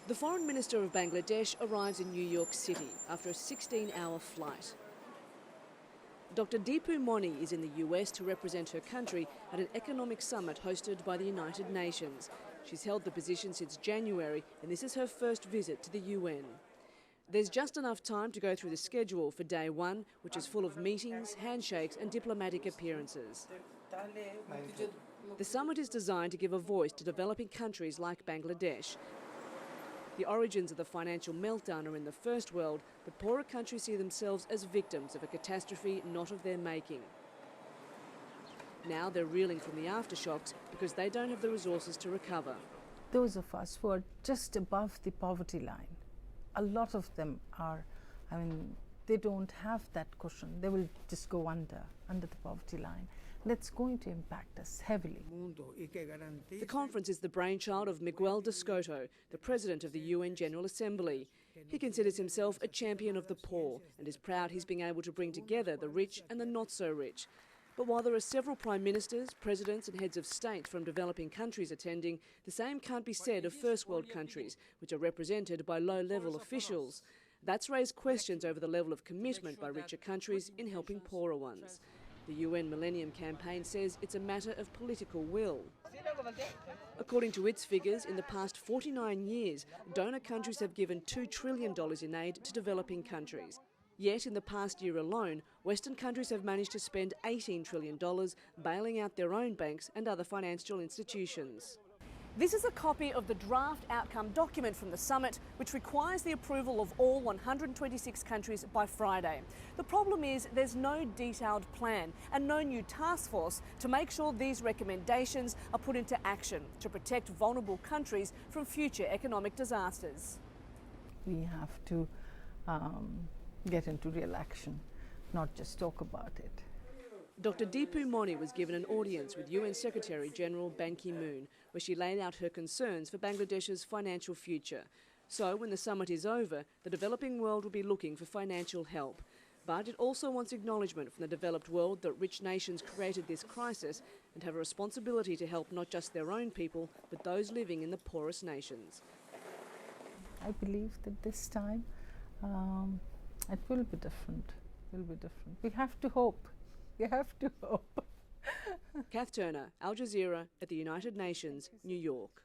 The Foreign Minister of Bangladesh arrives in New York City after a 16-hour flight. Dr. Deepu Moni is in the US to represent her country at an economic summit hosted by the United Nations. She's held the position since January, and this is her first visit to the UN. There's just enough time to go through the schedule for day one, which is full of meetings, handshakes and diplomatic appearances. The summit is designed to give a voice to developing countries like Bangladesh. The origins of the financial meltdown are in the first world, but poorer countries see themselves as victims of a catastrophe not of their making. Now they're reeling from the aftershocks because they don't have the resources to recover. Those of us who are just above the poverty line, a lot of them are, they don't have that cushion. They will just go under the poverty line. That's going to impact us heavily. The conference is the brainchild of Miguel de Soto, the president of the UN General Assembly. He considers himself a champion of the poor and is proud he's been able to bring together the rich and the not-so-rich. But while there are several prime ministers, presidents and heads of state from developing countries attending, the same can't be said of first world countries, which are represented by low-level officials. That's raised questions over the level of commitment by richer countries in helping poorer ones. The UN Millennium Campaign says it's a matter of political will. According to its figures, in the past 49 years, donor countries have given $2 trillion in aid to developing countries. Yet, in the past year alone, Western countries have managed to spend $18 trillion bailing out their own banks and other financial institutions. This is a copy of the draft outcome document from the summit, which requires the approval of all 126 countries by Friday. The problem is there's no detailed plan and no new task force to make sure these recommendations are put into action to protect vulnerable countries from future economic disasters. We have to get into real action, not just talk about it. Dr. Deepu Moni was given an audience with UN Secretary-General Ban Ki-moon, where she laid out her concerns for Bangladesh's financial future. So, when the summit is over, the developing world will be looking for financial help. But it also wants acknowledgement from the developed world that rich nations created this crisis and have a responsibility to help not just their own people, but those living in the poorest nations. I believe that this time it will be different. We have to hope. We have to hope. Kath Turner, AlJazEng at the United Nations, New York.